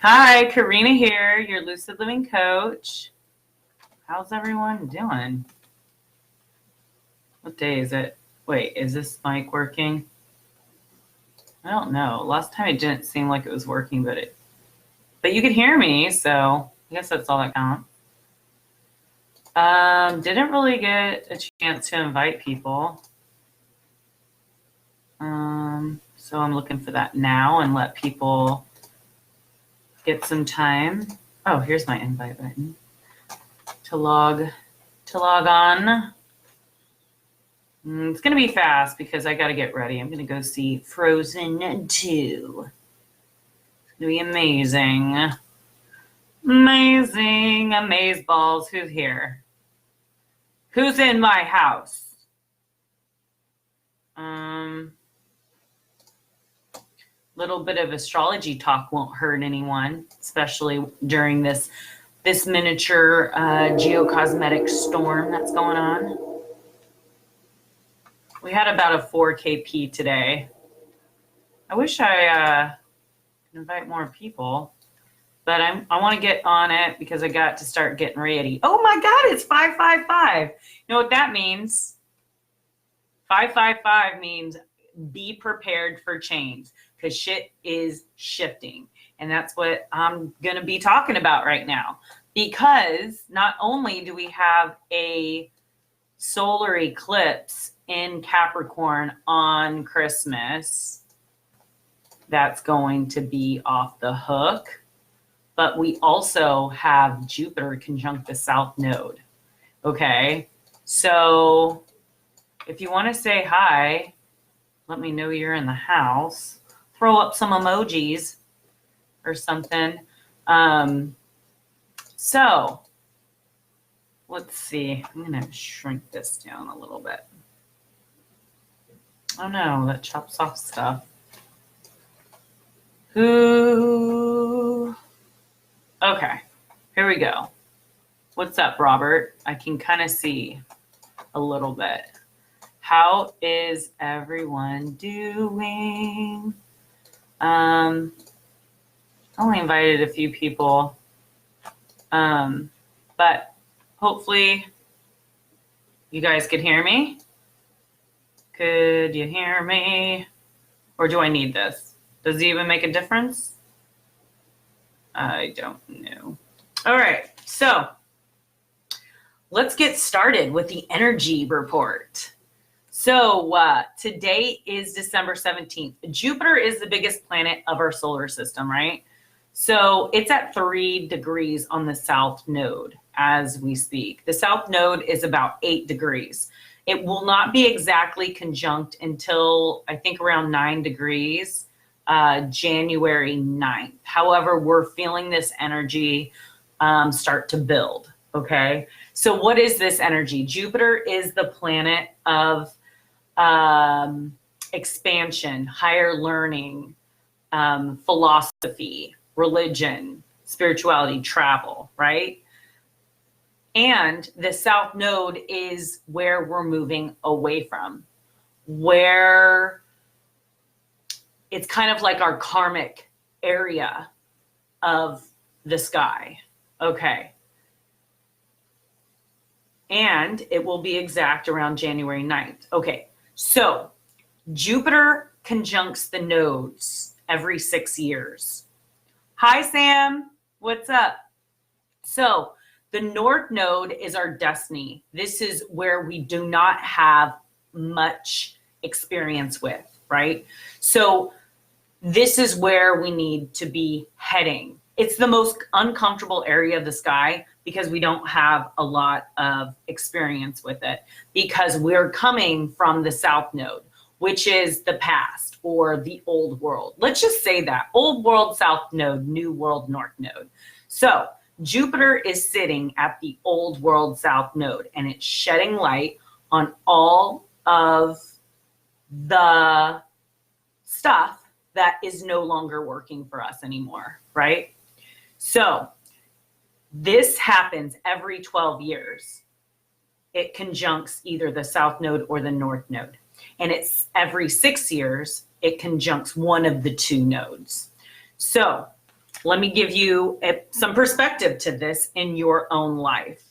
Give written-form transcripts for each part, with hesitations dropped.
Hi, Karina here, your Lucid Living coach. How's everyone doing? What day is it? Wait, is this mic working? I don't know. Last time it didn't seem like it was working, but you could hear me, so I guess that's all that counts. Didn't really get a chance to invite people. So I'm looking for that now and let people get some time. Oh, here's my invite button to log on. It's going to be fast because I got to get ready. I'm going to go see Frozen 2. It's going to be amazing. Amazing. Amazeballs. Who's here? Who's in my house? Little bit of astrology talk won't hurt anyone, especially during this miniature geocosmetic storm that's going on. We had about a 4 kp today. I wish I could invite more people, but I want to get on it because I got to start getting ready. Oh my God, it's 555. You know what that means? 555 means be prepared for change because shit is shifting. And that's what I'm going to be talking about right now. Because not only do we have a solar eclipse in Capricorn on Christmas, that's going to be off the hook, but we also have Jupiter conjunct the South Node. Okay, so if you want to say hi, let me know you're in the house. Throw up some emojis or something. So let's see. I'm going to shrink this down a little bit. Oh no, that chops off stuff. Who? Okay, here we go. What's up, Robert? I can kind of see a little bit. How is everyone doing? I only invited a few people, but hopefully you guys could hear me. Could you hear me? Or do I need this? Does it even make a difference? I don't know. All right, so let's get started with the energy report. So today is December 17th. Jupiter is the biggest planet of our solar system, right? So it's at 3 degrees on the South Node as we speak. The South Node is about 8 degrees. It will not be exactly conjunct until I think around 9 degrees, January 9th. However, we're feeling this energy start to build, okay? So what is this energy? Jupiter is the planet of expansion, higher learning, philosophy, religion, spirituality, travel, right? And the South Node is where we're moving away from, where it's kind of like our karmic area of the sky. Okay. And it will be exact around January 9th. Okay. So Jupiter conjuncts the nodes every 6 years. Hi, Sam. What's up? So the North Node is our destiny. This is where we do not have much experience with, right? So this is where we need to be heading. It's the most uncomfortable area of the sky because we don't have a lot of experience with it because we're coming from the South Node, which is the past or the old world. Let's just say that. Old world, South Node, new world, North Node. So Jupiter is sitting at the old world, South Node, and it's shedding light on all of the stuff that is no longer working for us anymore, right? So this happens every 12 years. It conjuncts either the South Node or the North Node. And it's every 6 years, it conjuncts one of the two nodes. So let me give you some perspective to this in your own life.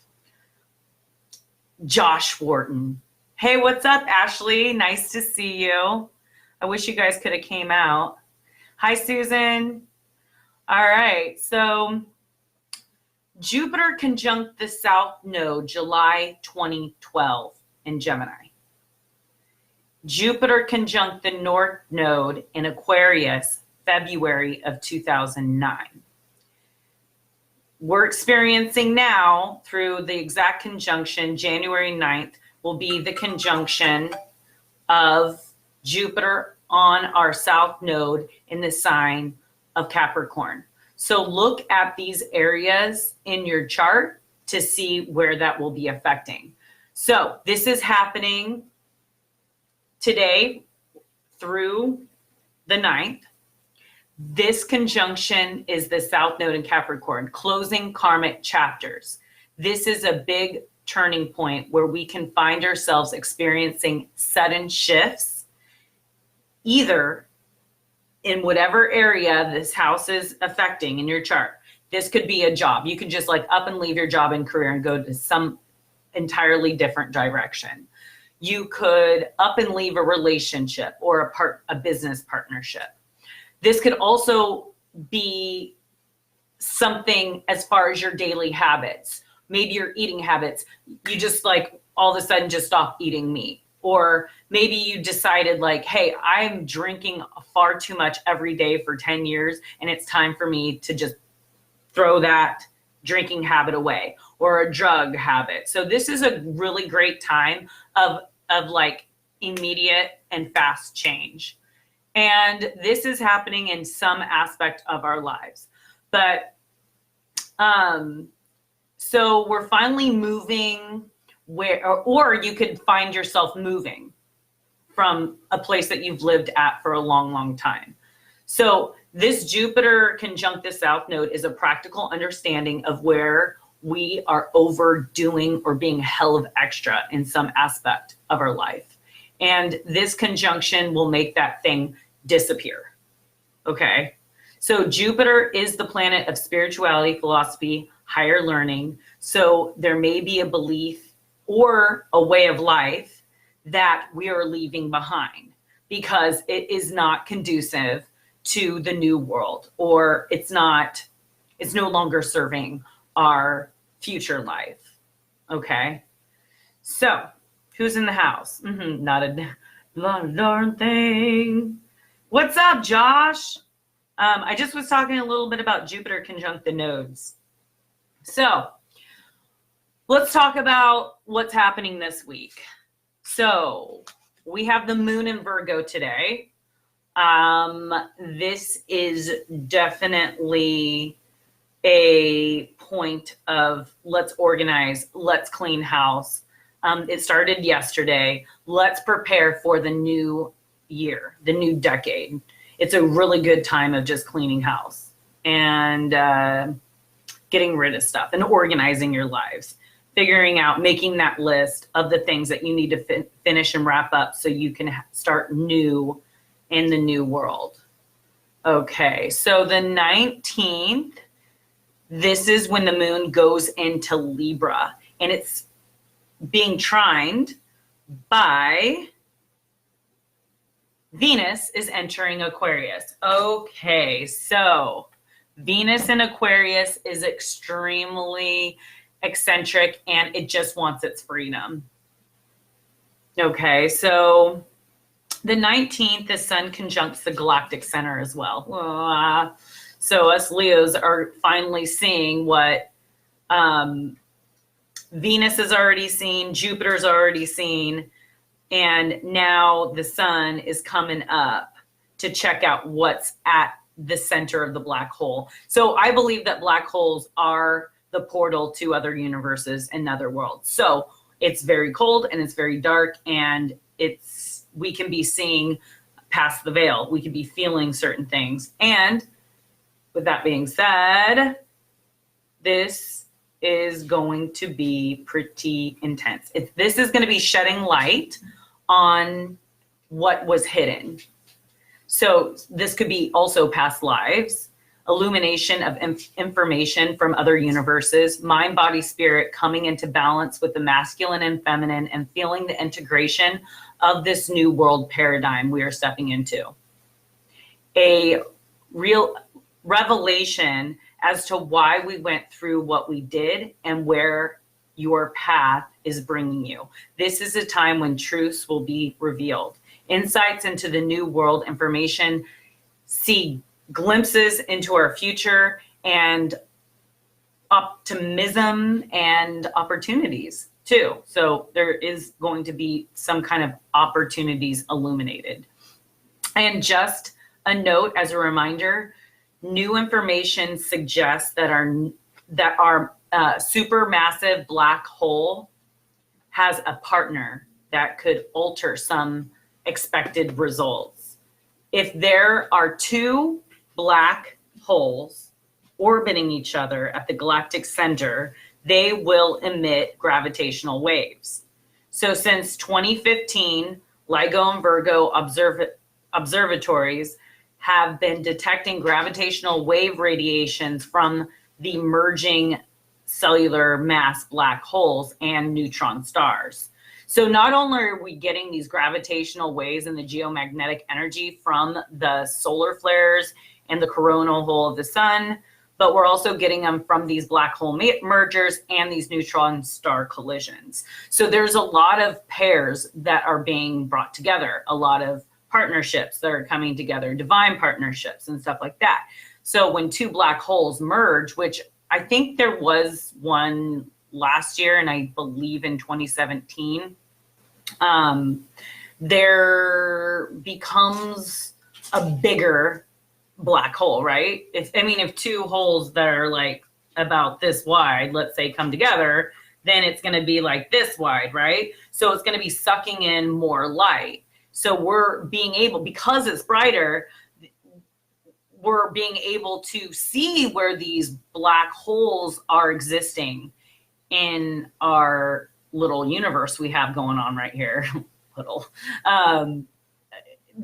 Josh Wharton. Hey, what's up, Ashley? Nice to see you. I wish you guys could have came out. Hi, Susan. All right, so Jupiter conjunct the South Node, July 2012 in Gemini. Jupiter conjunct the North Node in Aquarius, February of 2009. We're experiencing now through the exact conjunction, January 9th, will be the conjunction of Jupiter on our South Node in the sign of Capricorn. So look at these areas in your chart to see where that will be affecting. So this is happening today through the 9th. This conjunction is the South Node in Capricorn, closing karmic chapters. This is a big turning point where we can find ourselves experiencing sudden shifts, either in whatever area this house is affecting in your chart. This could be a job. You can just like up and leave your job and career and go to some entirely different direction. You could up and leave a relationship or a business partnership. This could also be something as far as your daily habits. Maybe your eating habits, you just like all of a sudden just stop eating meat. Or maybe you decided like, hey, I'm drinking far too much every day for 10 years and it's time for me to just throw that drinking habit away, or a drug habit. So this is a really great time of like immediate and fast change. And this is happening in some aspect of our lives. But so we're finally moving where, or you could find yourself moving from a place that you've lived at for a long, long time. So this Jupiter conjunct the South Node is a practical understanding of where we are overdoing or being hell of extra in some aspect of our life. And this conjunction will make that thing disappear. Okay. So Jupiter is the planet of spirituality, philosophy, higher learning. So there may be a belief or a way of life that we are leaving behind because it is not conducive to the new world, or it's no longer serving our future life. Okay. So who's in the house? Not a darn thing. What's up, Josh? I just was talking a little bit about Jupiter conjunct the nodes. So let's talk about what's happening this week. So we have the moon in Virgo today. This is definitely a point of let's organize, let's clean house. It started yesterday. Let's prepare for the new year, the new decade. It's a really good time of just cleaning house and getting rid of stuff and organizing your lives, figuring out, making that list of the things that you need to finish and wrap up so you can start new in the new world. Okay, so the 19th, this is when the moon goes into Libra, and it's being trined by Venus is entering Aquarius. Okay, so Venus in Aquarius is extremely eccentric and it just wants its freedom. Okay, so the 19th, the sun conjuncts the galactic center as well. So us Leos are finally seeing what Venus has already seen, Jupiter's already seen, and now the sun is coming up to check out what's at the center of the black hole. So I believe that black holes are the portal to other universes and other worlds. So it's very cold and it's very dark, and we can be seeing past the veil. We can be feeling certain things. And with that being said, this is going to be pretty intense. This is going to be shedding light on what was hidden. So this could be also past lives. illumination of information from other universes, mind, body, spirit coming into balance with the masculine and feminine, and feeling the integration of this new world paradigm we are stepping into. A real revelation as to why we went through what we did and where your path is bringing you. This is a time when truths will be revealed. Insights into the new world information, see glimpses into our future, and optimism and opportunities too. So there is going to be some kind of opportunities illuminated. And just a note as a reminder, new information suggests that our supermassive black hole has a partner that could alter some expected results. If there are two black holes orbiting each other at the galactic center, they will emit gravitational waves. So since 2015, LIGO and Virgo observatories have been detecting gravitational wave radiations from the merging cellular mass black holes and neutron stars. So not only are we getting these gravitational waves and the geomagnetic energy from the solar flares and the coronal hole of the sun, but we're also getting them from these black hole mergers and these neutron star collisions. So there's a lot of pairs that are being brought together, a lot of partnerships that are coming together, divine partnerships and stuff like that. So when two black holes merge, which I think there was one last year, and I believe in 2017, there becomes a bigger black hole, right? If two holes that are like about this wide, let's say, come together, then it's going to be like this wide, right? So it's going to be sucking in more light. So we're being able, because it's brighter, we're being able to see where these black holes are existing in our little universe we have going on right here. Little.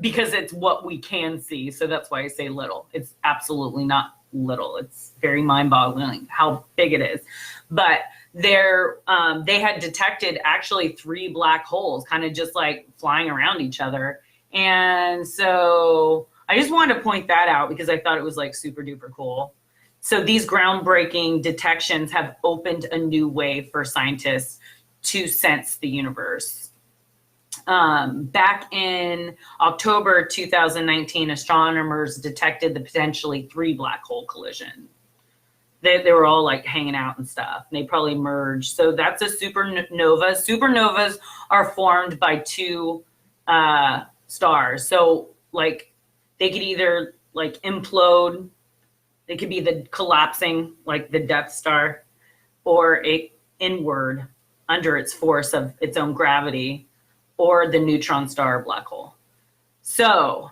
Because it's what we can see. So that's why I say little. It's absolutely not little. It's very mind-boggling how big it is. But they had detected actually 3 black holes kind of just like flying around each other. And so I just wanted to point that out because I thought it was like super duper cool. So these groundbreaking detections have opened a new way for scientists to sense the universe. Back in October 2019, astronomers detected the potentially 3 black hole collision. They were all like hanging out and stuff. And they probably merged. So that's a supernova. Supernovas are formed by 2 stars. So like they could either like implode, they could be the collapsing, like the Death Star, or a inward under its force of its own gravity, or the neutron star black hole. So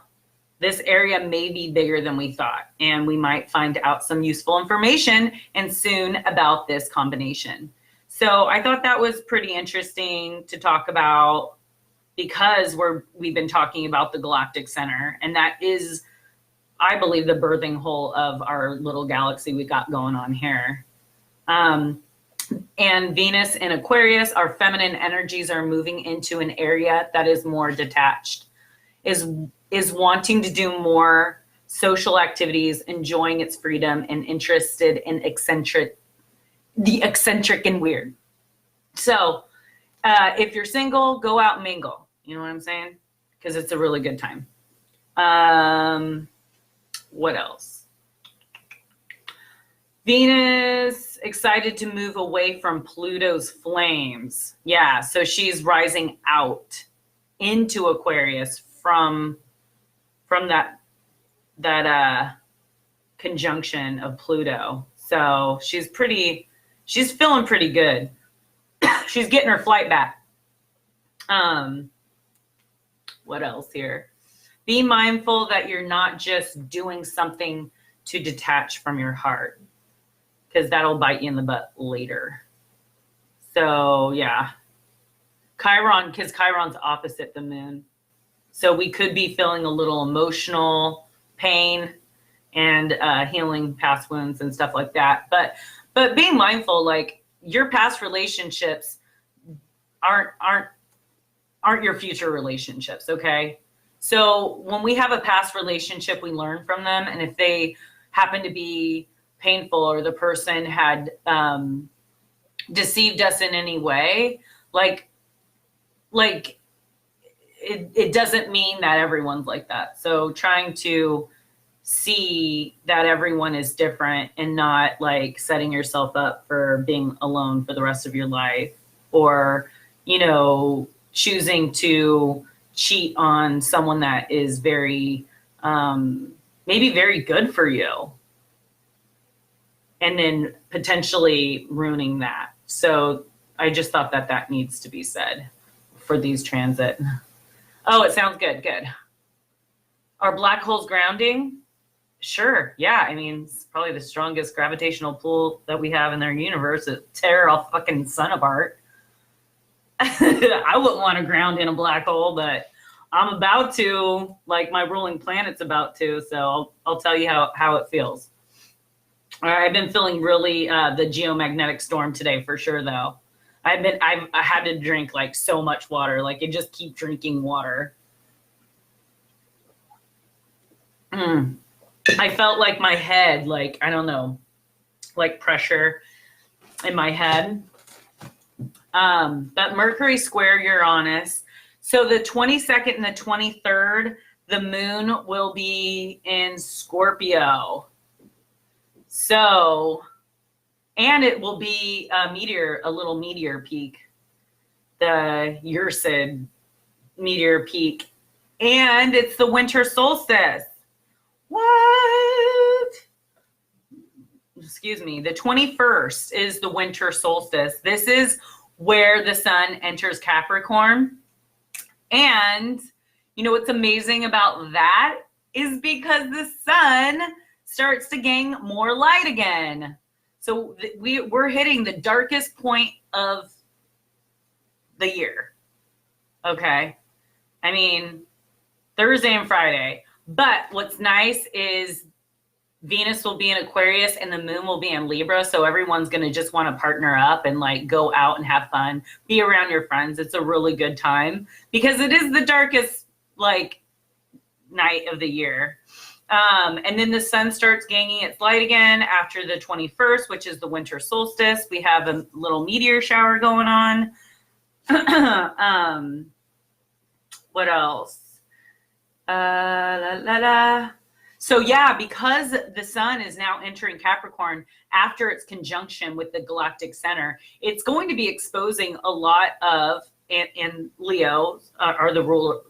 this area may be bigger than we thought, and we might find out some useful information and soon about this combination. So I thought that was pretty interesting to talk about because we've been talking about the galactic center, and that is, I believe, the birthing hole of our little galaxy we got going on here. And Venus in Aquarius, our feminine energies are moving into an area that is more detached, is wanting to do more social activities, enjoying its freedom, and interested in the eccentric and weird. So if you're single, go out and mingle. You know what I'm saying? Because it's a really good time. What else? Venus excited to move away from Pluto's flames. Yeah, so she's rising out into Aquarius from that conjunction of Pluto. So she's feeling pretty good. She's getting her flight back. What else here? Be mindful that you're not just doing something to detach from your heart, because that'll bite you in the butt later. So yeah, Chiron, because Chiron's opposite the moon. So we could be feeling a little emotional pain and healing past wounds and stuff like that. But being mindful, like your past relationships aren't your future relationships, okay? So when we have a past relationship, we learn from them, and if they happen to be painful or the person had deceived us in any way, like it doesn't mean that everyone's like that. So trying to see that everyone is different and not like setting yourself up for being alone for the rest of your life, or, you know, choosing to cheat on someone that is very, maybe very good for you, and then potentially ruining that. So I just thought that that needs to be said for these transit. Oh, it sounds good. Good. Are black holes grounding? Sure. Yeah. I mean, it's probably the strongest gravitational pull that we have in their universe. It tear our fucking sun apart. I wouldn't want to ground in a black hole, but I'm about to, like my ruling planet's about to. So I'll tell you how it feels. All right, I've been feeling really the geomagnetic storm today for sure, though. I had to drink like so much water, like I just keep drinking water. I felt like my head, like, I don't know, like pressure in my head. But Mercury square Uranus. So the 22nd and the 23rd, the moon will be in Scorpio. So, and it will be a little meteor peak, the Lucid meteor peak. And it's the winter solstice. What? Excuse me. The 21st is the winter solstice. This is where the sun enters Capricorn. And you know what's amazing about that is because the sun starts to gain more light again. So we're hitting the darkest point of the year. Okay. I mean, Thursday and Friday. But what's nice is Venus will be in Aquarius and the moon will be in Libra. So everyone's going to just want to partner up and like go out and have fun, be around your friends. It's a really good time because it is the darkest like night of the year. And then the sun starts gaining its light again after the 21st, which is the winter solstice. We have a little meteor shower going on. What else? So yeah, because the sun is now entering Capricorn after its conjunction with the galactic center, it's going to be exposing a lot of, and Leo are the ruler,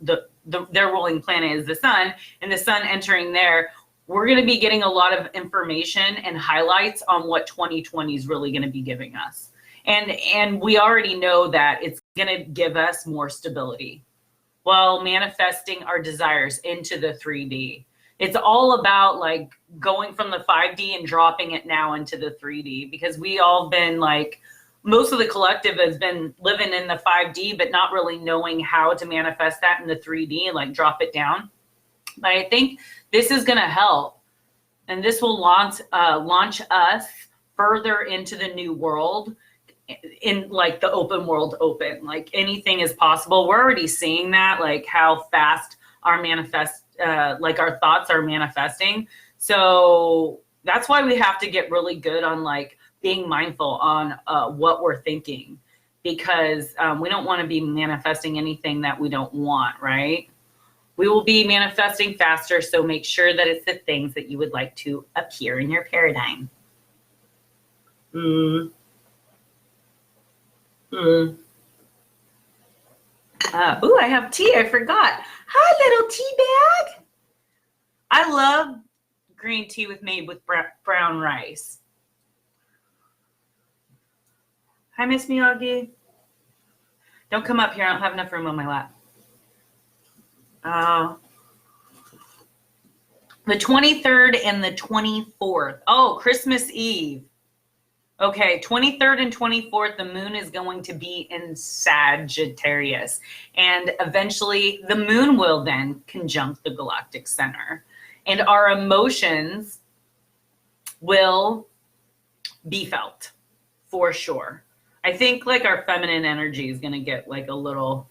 their ruling planet is the sun, and the sun entering there, we're going to be getting a lot of information and highlights on what 2020 is really going to be giving us. And we already know that it's going to give us more stability while manifesting our desires into the 3D. It's all about like going from the 5D and dropping it now into the 3D, because we all been like, most of the collective has been living in the 5D, but not really knowing how to manifest that in the 3D and like drop it down. But I think this is going to help. And this will launch us further into the new world, in like the open world open, like anything is possible. We're already seeing that, like how fast our like our thoughts are manifesting. So that's why we have to get really good on like being mindful on what we're thinking, because we don't want to be manifesting anything that we don't want, right? We will be manifesting faster. So make sure that it's the things that you would like to appear in your paradigm. Ooh, I have tea. I forgot. Hi, little tea bag. I love green tea made with brown rice. Hi, Miss Miyagi. Don't come up here. I don't have enough room on my lap. The 23rd and the 24th. Oh, Christmas Eve. Okay, 23rd and 24th, the moon is going to be in Sagittarius. And eventually the moon will then conjunct the galactic center. and our emotions will be felt for sure. I think like our feminine energy is going to get like a little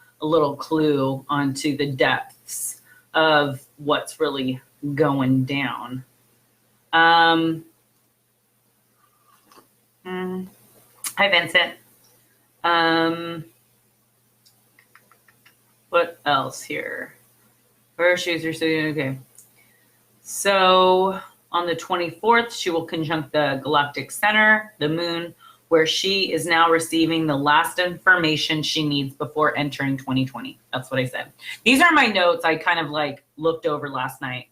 clue onto the depths of what's really going down. Hi, Vincent. What else here? Her shoes are still okay. So on the 24th, she will conjunct the Galactic Center, the moon, where she is now receiving the last information she needs before entering 2020. That's what I said. These are my notes I kind of like looked over last night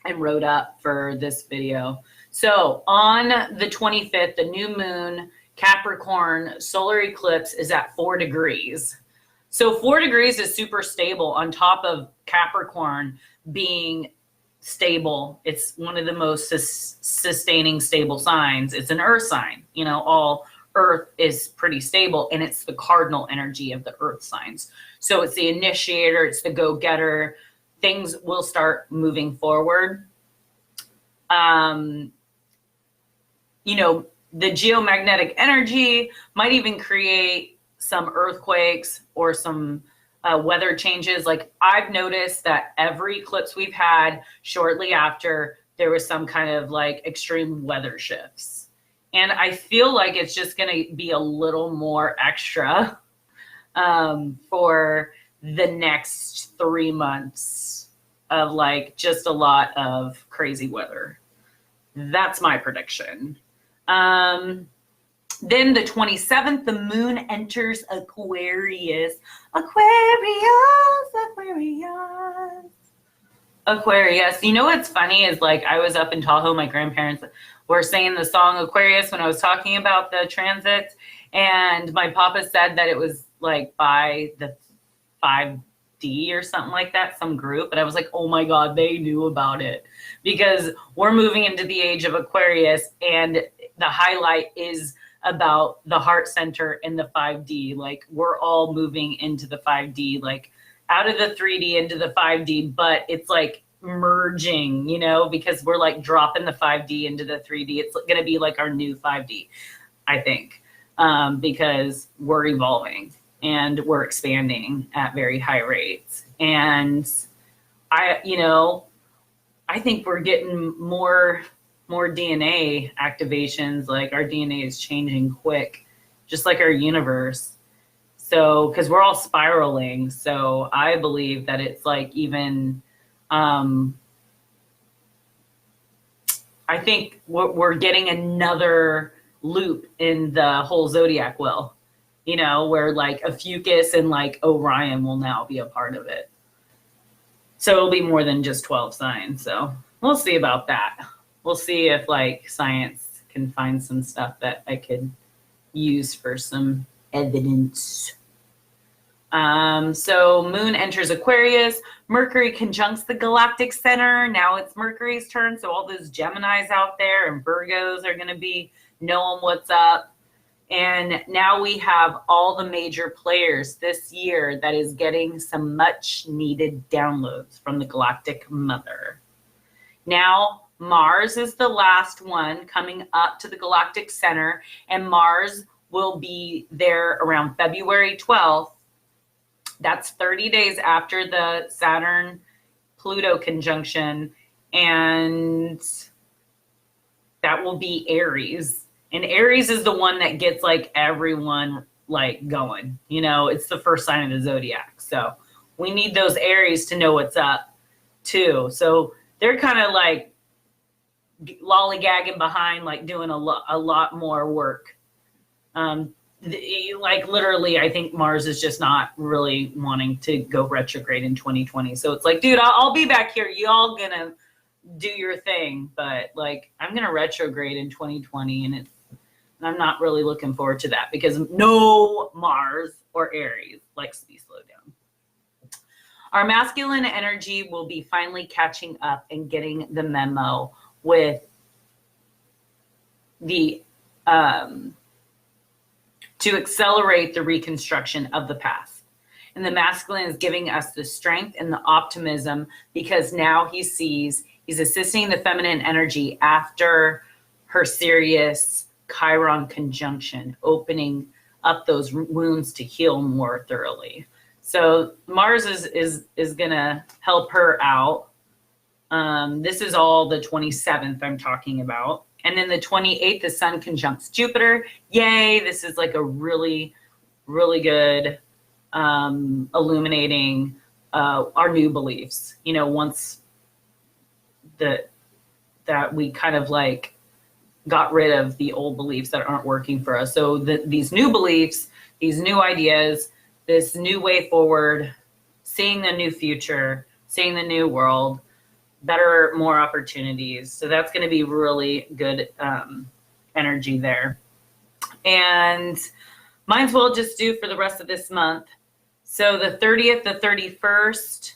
and wrote up for this video. So on the 25th, the new moon, Capricorn, solar eclipse is at 4 degrees. So 4 degrees is super stable on top of Capricorn being stable. It's one of the most sustaining stable signs. It's an earth sign. You know, all earth is pretty stable, and it's the cardinal energy of the earth signs. So it's the initiator, it's the go-getter. Things will start moving forward. You know, the geomagnetic energy might even create some earthquakes or some weather changes. Like I've noticed that every eclipse we've had shortly after, there was some kind of like extreme weather shifts. And I feel like it's just going to be a little more extra for the next 3 months of like just a lot of crazy weather. That's my prediction. Then the 27th, the moon enters Aquarius. Aquarius. You know what's funny is like I was up in Tahoe, my grandparents were saying the song Aquarius when I was talking about the transits, and my papa said that it was like by the 5D or something like that, some group. And I was like, oh my God, they knew about it, because we're moving into the age of Aquarius, and the highlight is about the heart center and the 5D. Like we're all moving into the 5D, like out of the 3D into the 5D, but it's like merging, you know, because we're like dropping the 5D into the 3D. It's going to be like our new 5D, I think, because we're evolving and we're expanding at very high rates. And I think we're getting more DNA activations. Like our DNA is changing quick, just like our universe. So, because we're all spiraling. So I believe that it's like even, I think we're getting another loop in the whole zodiac wheel, you know, where like Ophiuchus and like Orion will now be a part of it. So it'll be more than just 12 signs. So we'll see about that. We'll see if like science can find some stuff that I could use for some evidence. So moon enters Aquarius. Mercury conjuncts the Galactic Center. Now it's Mercury's turn. So all those Geminis out there and Virgos are going to be knowing what's up. And now we have all the major players this year that is getting some much needed downloads from the Galactic Mother. Now, Mars is the last one coming up to the Galactic Center, and Mars will be there around February 12th. That's 30 days after the Saturn-Pluto conjunction, and that will be Aries. And Aries is the one that gets like everyone like going. You know, it's the first sign of the zodiac. So we need those Aries to know what's up too. So they're kind of like lollygagging behind, like doing a lot more work. Like literally, I think Mars is just not really wanting to go retrograde in 2020. So it's like, dude, I'll be back here. Y'all gonna do your thing, but like I'm gonna retrograde in 2020, and I'm not really looking forward to that, because no Mars or Aries likes to be slowed down. Our masculine energy will be finally catching up and getting the memo with the to accelerate the reconstruction of the past. And the masculine is giving us the strength and the optimism because now he's assisting the feminine energy after her Sirius Chiron conjunction, opening up those wounds to heal more thoroughly. So Mars is going to help her out. This is all the 27th I'm talking about. And then the 28th, the sun conjuncts Jupiter. Yay. This is like a really, really good illuminating our new beliefs. You know, once that we kind of like got rid of the old beliefs that aren't working for us. So these new beliefs, these new ideas, this new way forward, seeing the new future, seeing the new world, better, more opportunities. So that's going to be really good energy there. And mine's will just do for the rest of this month. So the 30th, the 31st,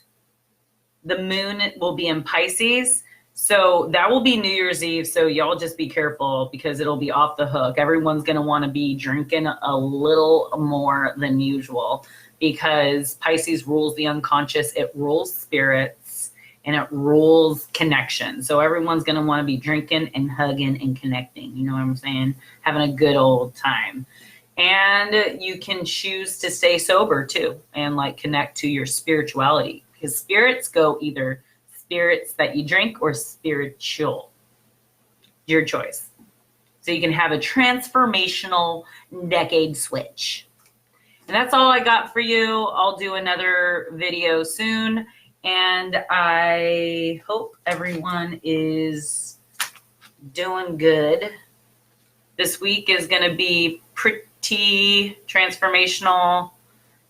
the moon will be in Pisces. So that will be New Year's Eve. So y'all just be careful because it'll be off the hook. Everyone's going to want to be drinking a little more than usual because Pisces rules the unconscious. It rules spirits and it rules connection. So everyone's going to want to be drinking and hugging and connecting. You know what I'm saying? Having a good old time. And you can choose to stay sober too and like connect to your spirituality because spirits go either spirits that you drink or spiritual. Your choice. So you can have a transformational decade switch. And that's all I got for you. I'll do another video soon. And I hope everyone is doing good. This week is going to be pretty transformational.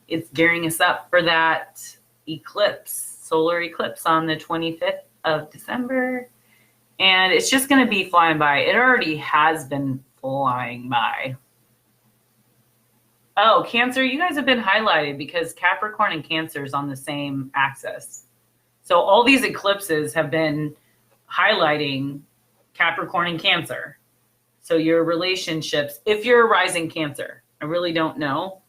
It's gearing us up for that eclipse, solar eclipse on the 25th of December. And it's just going to be flying by. It already has been flying by. Oh, Cancer, you guys have been highlighted because Capricorn and Cancer is on the same axis. So all these eclipses have been highlighting Capricorn and Cancer. So your relationships, if you're a rising Cancer, I really don't know.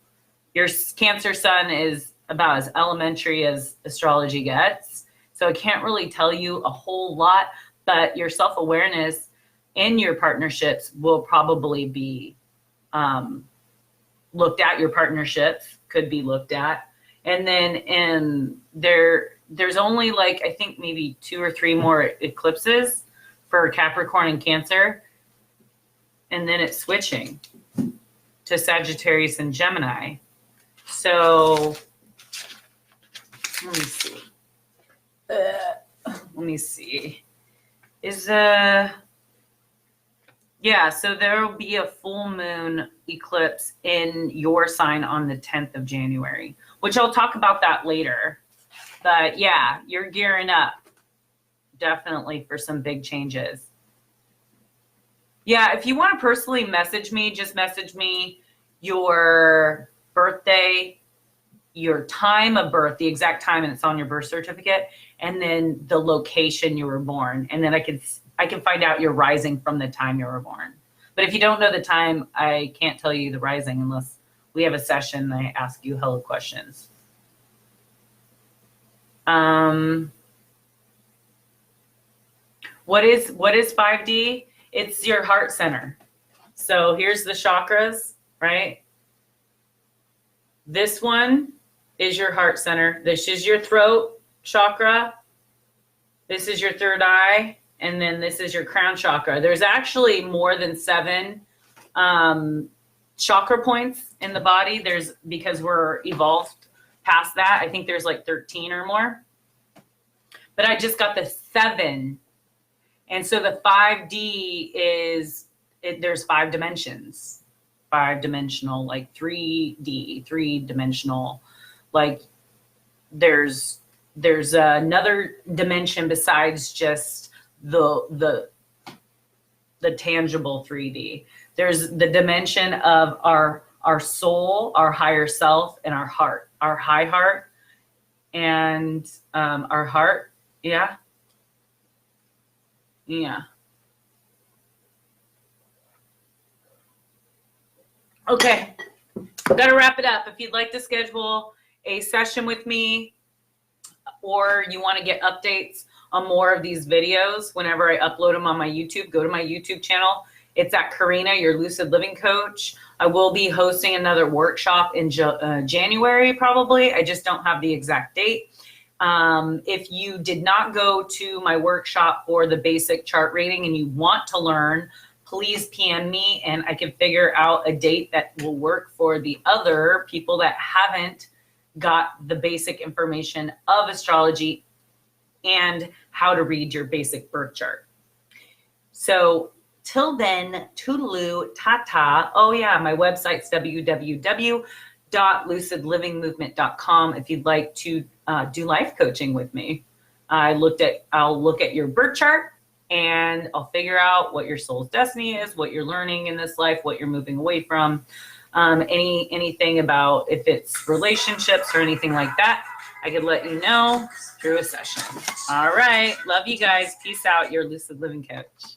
Your Cancer sun is about as elementary as astrology gets. So I can't really tell you a whole lot, but your self-awareness in your partnerships will probably be looked at. Your partnerships could be looked at. And then there's only like, I think maybe 2 or 3 more eclipses for Capricorn and Cancer. And then it's switching to Sagittarius and Gemini. So let me see. Let me see. Yeah, so there will be a full moon eclipse in your sign on the 10th of January, which I'll talk about that later. But yeah, you're gearing up definitely for some big changes. Yeah, if you want to personally message me, just message me your birthday, your time of birth, the exact time, and it's on your birth certificate, and then the location you were born. And then I can find out your rising from the time you were born. But if you don't know the time, I can't tell you the rising unless we have a session and I ask you hella questions. What is 5D? It's your heart center. So here's the chakras, right? This one is your heart center. This is your throat chakra. This is your third eye. And then this is your crown chakra. There's actually more than 7 chakra points in the body. Because we're evolved past that. I think there's like 13 or more. But I just got the 7. And so the 5D there's 5 dimensions. 5-dimensional, like 3D, 3-dimensional. Like there's another dimension besides just the tangible 3D. There's the dimension of our soul, our higher self, and our heart, our high heart, and our heart. Yeah. Okay, gotta wrap it up. If you'd like to schedule a session with me, or you want to get updates on more of these videos whenever I upload them on my YouTube, go to my YouTube channel. It's at Karina, your Lucid Living Coach. I will be hosting another workshop in January, probably. I just don't have the exact date. If you did not go to my workshop for the basic chart reading and you want to learn, please PM me and I can figure out a date that will work for the other people that haven't got the basic information of astrology and how to read your basic birth chart. So till then, toodaloo, ta-ta. Oh yeah, my website's www.lucidlivingmovement.com if you'd like to do life coaching with me. I'll look at your birth chart and I'll figure out what your soul's destiny is, what you're learning in this life, what you're moving away from, anything about if it's relationships or anything like that. I could let you know through a session. All right. Love you guys. Peace out. Your Lucid Living Coach.